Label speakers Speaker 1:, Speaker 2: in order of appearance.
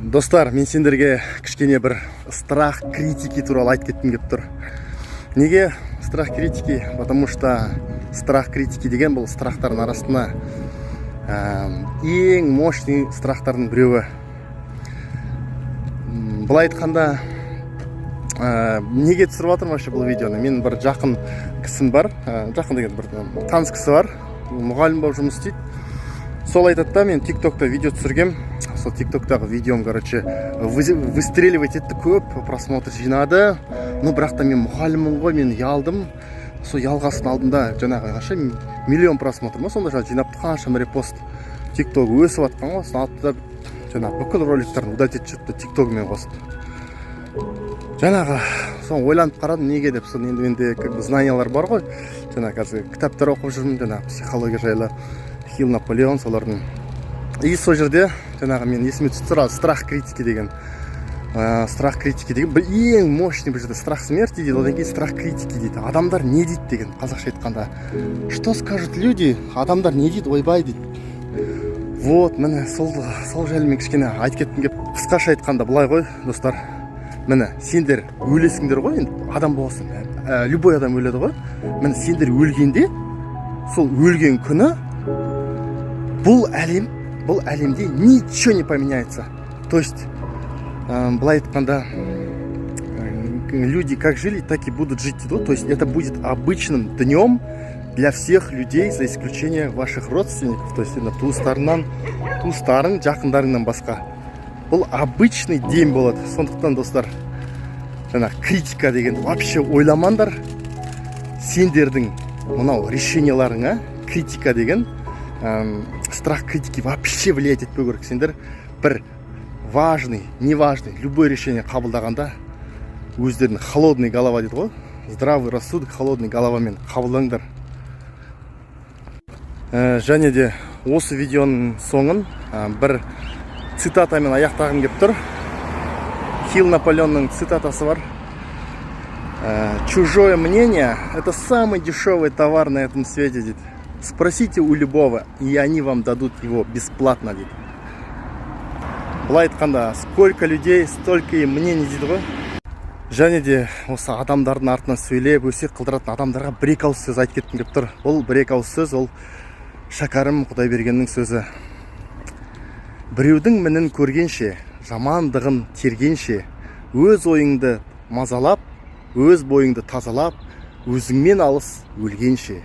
Speaker 1: Достар, мен сендерге кішкене бір страх критики туралы айтып кеткім келіп тұр. Неге страх критики? Потому что страх критики деген бұл страхтардың арасында ең мощный страхтардың біреуі. Былай айтқанда, неге түсіріп жатырмын вообще бұл видеоны? Мен бір жақын кісім бар, жақын деген бір таныс кісі бар, мұғалім болып жұмыс істейді. Сол айтады да, мен тиктокта видео түсіргем. Сол тиктоктағы видеом, короче, выстреливать етті, көп просмотр жинады. Но бірақ та мен мұғаліммін ғой, мен ұялдым. Сол ұялғасын алдында жаңағы қанша миллион просмотр ма, сонда жинапты, қанша репост. Тикток өсіп атқан ғой, сосын алды да жаңағы бүкіл роликтерін удалить етіп жүріпті, тиктогымен қосты. Жаңағы соны ойланып қарадым, неге деп. Соны енді менде знаниялар бар ғой. Жаңағы қазір кітаптар оқып жүрмін, жаңағы психология жайлы, Хилл, Наполеон, солардың. И сол жерде жаңағы мен есіме түсіп тұрады страх критики деген. Страх критики деген бір ең мощный бір жерде страх смерти дейді, одан кейін страх критики дейді. Адамдар не дейді деген, қазақша айтқанда. Что скажут люди? Адамдар не дейді, ойбай дейді. Вот, міне сол жайлы мен кішкене айтып кеттім кеп. Қысқаша айтқанда былай ғой, достар. Міне, сендер өлесіңдер ғой, енді адам боласың. Любой адам өледі ғой. Міне, сендер өлгенде, сол өлген күні бұл әлемде ничего не поменяется. То есть, былай айтқанда, люди как жили, так и будут жить. То есть, это будет обычным днем для всех людей, за исключением ваших родственников. То есть, туыстарың, жақындарыңнан басқа. Бұл обычный день болады. Сондықтан, достар, жаңа критика деген вообще ойламаңдар. Сендердің мынау решенияларыңа критика деген страх критики вообще влиять етпеу керек. Сендер бір важный, неважный, любой решение қабылдағанда өздерінің холодный голова дейді ғой. Здравый рассудок, холодный головамен қабылдаңдар. Және де осы видеоның соңын бір цитатамен аяқтағым келіп тұр. Хилл, Наполеонның цитатасы бар. Чужое мнение – это самый дешевый товар на этом свете, дейді. Спросите у любого, и они вам дадут его бесплатно, дейді. Былай айтқанда, сколько людей, столько и мнений, дейді ғой. Және де осы адамдардың артынан сөйлеп, өсек қылдыратын адамдарға бір-екі ауыз сөз айтып кеткім келіп тұр. Ол бір-екі ауыз сөз, ол Шәкәрім Құдайбергеннің сөзі. Біреудің мінін көргенше, жамандығын тергенше, өз ойыңды мазалап, өз бойыңды тазалап, өзіңмен алыс өлгенше.